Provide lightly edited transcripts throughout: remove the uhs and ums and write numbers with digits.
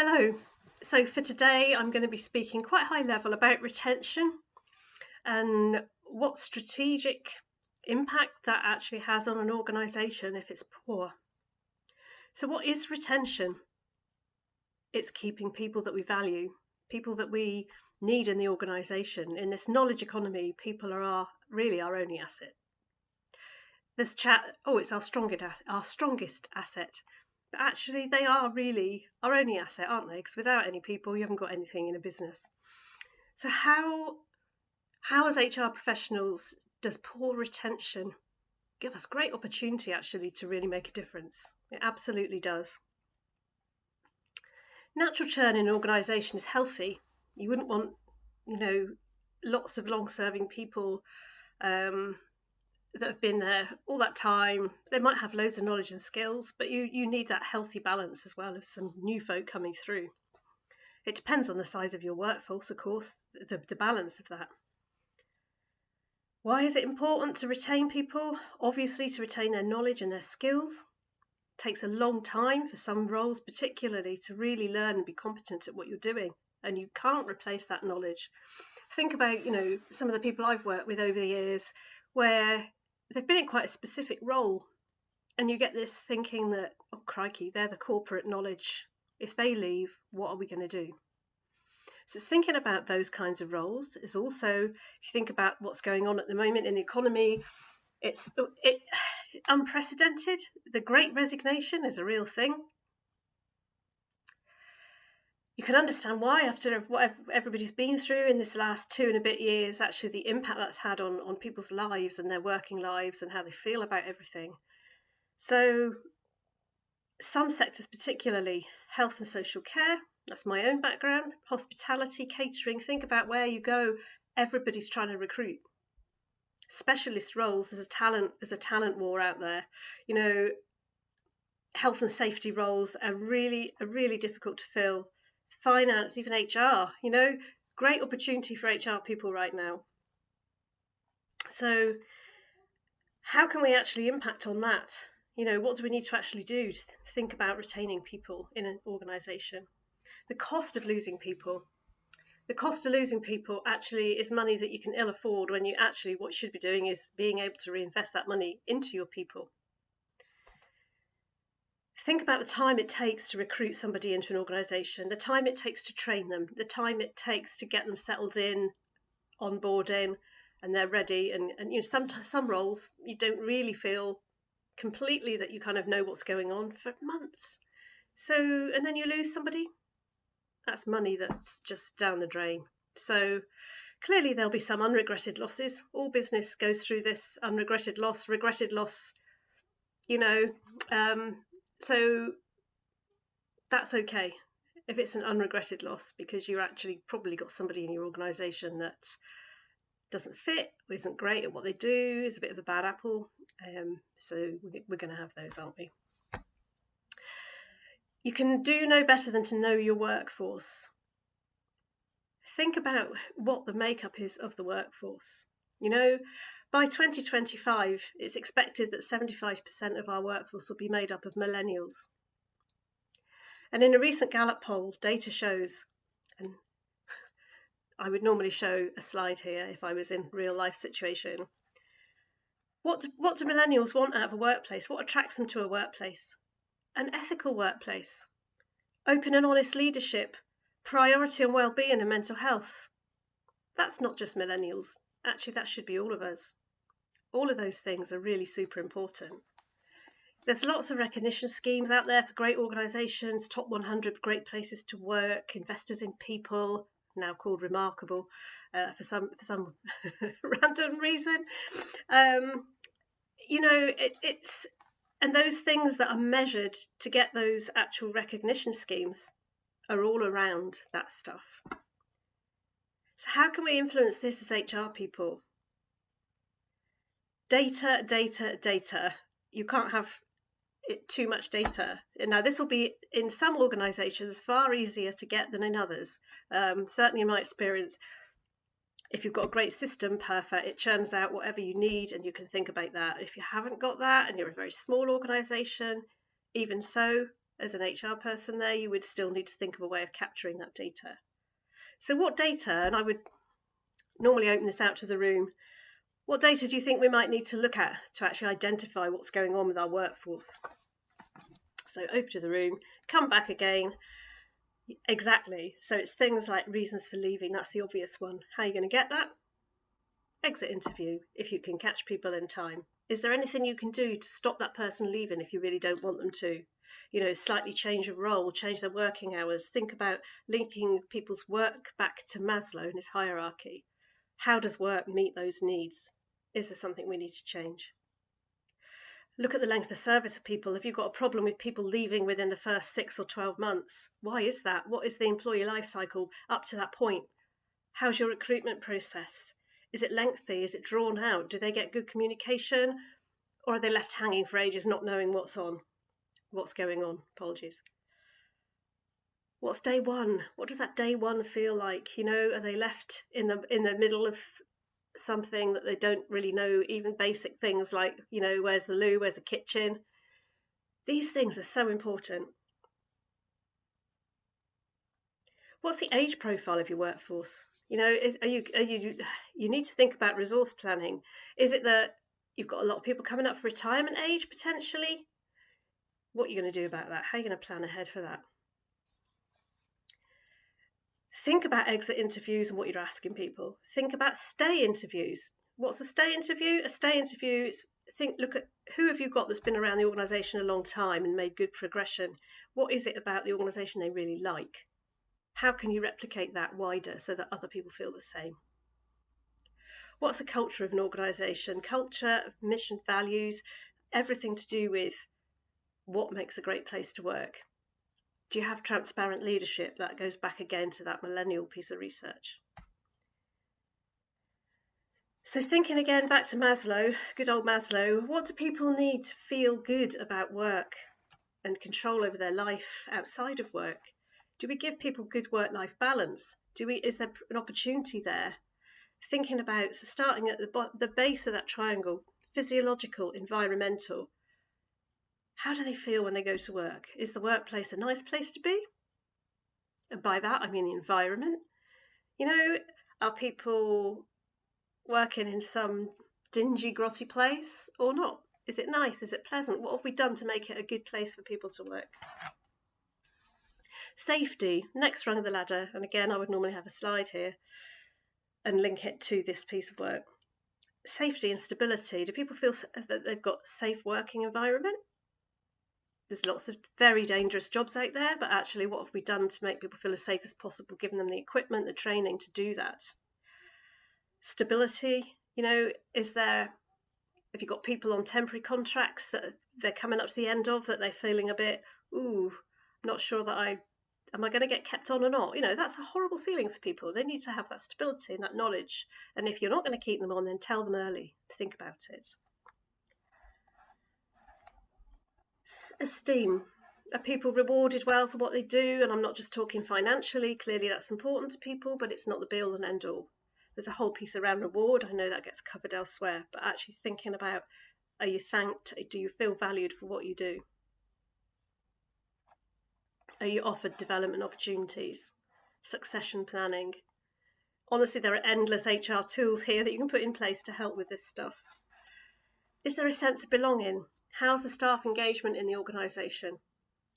Hello. So for today, I'm going to be speaking quite high level about retention and what strategic impact that actually has on an organisation if it's poor. So, what is retention? It's keeping people that we value, people that we need in the organisation. In this knowledge economy, people are really our only asset. This chat, it's our strongest asset. But actually, they are really our only asset, aren't they? Because without any people, you haven't got anything in a business. So how as HR professionals does poor retention give us great opportunity actually to really make a difference? It absolutely does. Natural churn in an organisation is healthy. You wouldn't want, lots of long-serving people that have been there all that time. They might have loads of knowledge and skills, but you need that healthy balance as well of some new folk coming through. It depends on the size of your workforce, of course, the balance of that. Why is it important to retain people? Obviously, to retain their knowledge and their skills. It takes a long time for some roles, particularly, to really learn and be competent at what you're doing. And you can't replace that knowledge. Think about, some of the people I've worked with over the years where they've been in quite a specific role. And you get this thinking that, oh, crikey, they're the corporate knowledge. If they leave, what are we going to do? So it's thinking about those kinds of roles. Is also, if you think about what's going on at the moment in the economy, it's unprecedented. The Great Resignation is a real thing. You can understand why, after what everybody's been through in this last 2 and a bit years, actually the impact that's had on people's lives and their working lives and how they feel about everything. So some sectors, particularly health and social care, that's my own background, hospitality, catering, think about where you go, everybody's trying to recruit. Specialist roles, there's a talent war out there. Health and safety roles are really difficult to fill. Finance, even HR, great opportunity for HR people right now. So how can we actually impact on that? What do we need to actually do to think about retaining people in an organisation? The cost of losing people. The cost of losing people actually is money that you can ill afford when you actually, what you should be doing is being able to reinvest that money into your people. Think about the time it takes to recruit somebody into an organisation, the time it takes to train them, the time it takes to get them settled in, onboarding, and they're ready. And some roles you don't really feel completely that you kind of know what's going on for months. So, and then you lose somebody. That's money that's just down the drain. So clearly there'll be some unregretted losses. All business goes through this unregretted loss, regretted loss, so that's okay if it's an unregretted loss, because you actually probably got somebody in your organisation that doesn't fit, isn't great at what they do, is a bit of a bad apple. So we're going to have those, aren't we? You can do no better than to know your workforce. Think about what the makeup is of the workforce. By 2025, it's expected that 75% of our workforce will be made up of millennials. And in a recent Gallup poll, data shows, and I would normally show a slide here if I was in real life situation. What do millennials want out of a workplace? What attracts them to a workplace? An ethical workplace, open and honest leadership, priority on well-being and mental health. That's not just millennials. Actually, that should be all of us. All of those things are really super important. There's lots of recognition schemes out there for great organisations, top 100 great places to work, investors in people, now called Remarkable for some random reason. It's and those things that are measured to get those actual recognition schemes are all around that stuff. So how can we influence this as HR people? Data. You can't have too much data. Now, this will be, in some organisations, far easier to get than in others. Certainly in my experience, if you've got a great system, perfect, it churns out whatever you need and you can think about that. If you haven't got that and you're a very small organisation, even so, as an HR person there, you would still need to think of a way of capturing that data. So what data, and I would normally open this out to the room, what data do you think we might need to look at to actually identify what's going on with our workforce? So over to the room, come back again. Exactly. So it's things like reasons for leaving. That's the obvious one. How are you going to get that? Exit interview, if you can catch people in time. Is there anything you can do to stop that person leaving if you really don't want them to? You know, slightly change of role, change their working hours. Think about linking people's work back to Maslow and his hierarchy. How does work meet those needs? Is there something we need to change? Look at the length of service of people. Have you got a problem with people leaving within the first 6 or 12 months? Why is that? What is the employee life cycle up to that point? How's your recruitment process? Is it lengthy? Is it drawn out? Do they get good communication? Or are they left hanging for ages not knowing what's going on? Apologies. What's day one? What does that day one feel like? You know, are they left in the middle of something that they don't really know, even basic things like, you know, where's the loo, where's the kitchen? These things are so important. What's the age profile of your workforce? You know, you need to think about resource planning. Is it that you've got a lot of people coming up for retirement age potentially? What are you going to do about that? How are you going to plan ahead for that? Think about exit interviews and what you're asking people. Think about stay interviews. What's a stay interview? A stay interview is look at who have you got that's been around the organisation a long time and made good progression. What is it about the organisation they really like? How can you replicate that wider so that other people feel the same? What's the culture of an organisation? Culture, mission, values, everything to do with what makes a great place to work. Do you have transparent leadership? That goes back again to that millennial piece of research. So thinking again back to Maslow, good old Maslow, what do people need to feel good about work and control over their life outside of work? Do we give people good work-life balance? Is there an opportunity there? Thinking about, so starting at the base of that triangle, physiological, environmental. How do they feel when they go to work? Is the workplace a nice place to be? And by that, I mean the environment. You know, are people working in some dingy, grotty place or not? Is it nice? Is it pleasant? What have we done to make it a good place for people to work? Safety, next rung of the ladder. And again, I would normally have a slide here and link it to this piece of work. Safety and stability. Do people feel that they've got a safe working environment? There's lots of very dangerous jobs out there, but actually what have we done to make people feel as safe as possible, giving them the equipment, the training to do that? Stability, you know, have you got people on temporary contracts that they're coming up to the end of, that they're feeling a bit, not sure that am I going to get kept on or not? You know, that's a horrible feeling for people. They need to have that stability and that knowledge. And if you're not going to keep them on, then tell them early to think about it. Esteem. Are people rewarded well for what they do? And I'm not just talking financially. Clearly that's important to people, but it's not the be all and end all. There's a whole piece around reward. I know that gets covered elsewhere, but actually thinking about, are you thanked? Do you feel valued for what you do? Are you offered development opportunities? Succession planning? Honestly, there are endless HR tools here that you can put in place to help with this stuff. Is there a sense of belonging? How's the staff engagement in the organisation?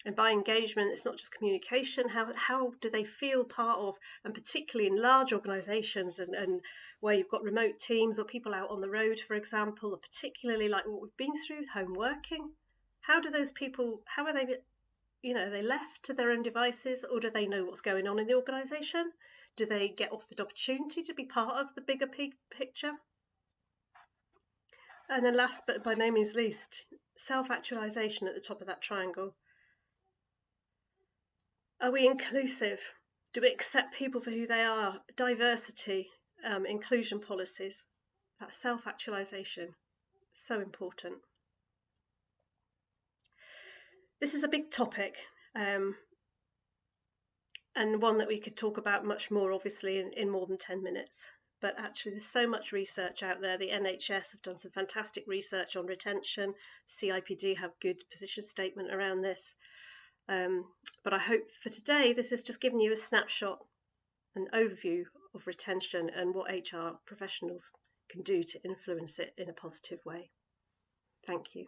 And by engagement, it's not just communication. How do they feel part of, and particularly in large organisations and where you've got remote teams or people out on the road, for example, or particularly like what we've been through with home working. How do those people, how are they, are they left to their own devices, or do they know what's going on in the organisation? Do they get offered opportunity to be part of the bigger picture? And then last but by no means least, self-actualisation at the top of that triangle. Are we inclusive? Do we accept people for who they are? Diversity, inclusion policies, that self-actualisation, so important. This is a big topic, and one that we could talk about much more, obviously, in more than 10 minutes. But actually, there's so much research out there. The NHS have done some fantastic research on retention. CIPD have good position statement around this. But I hope for today this has just given you a snapshot, an overview of retention and what HR professionals can do to influence it in a positive way. Thank you.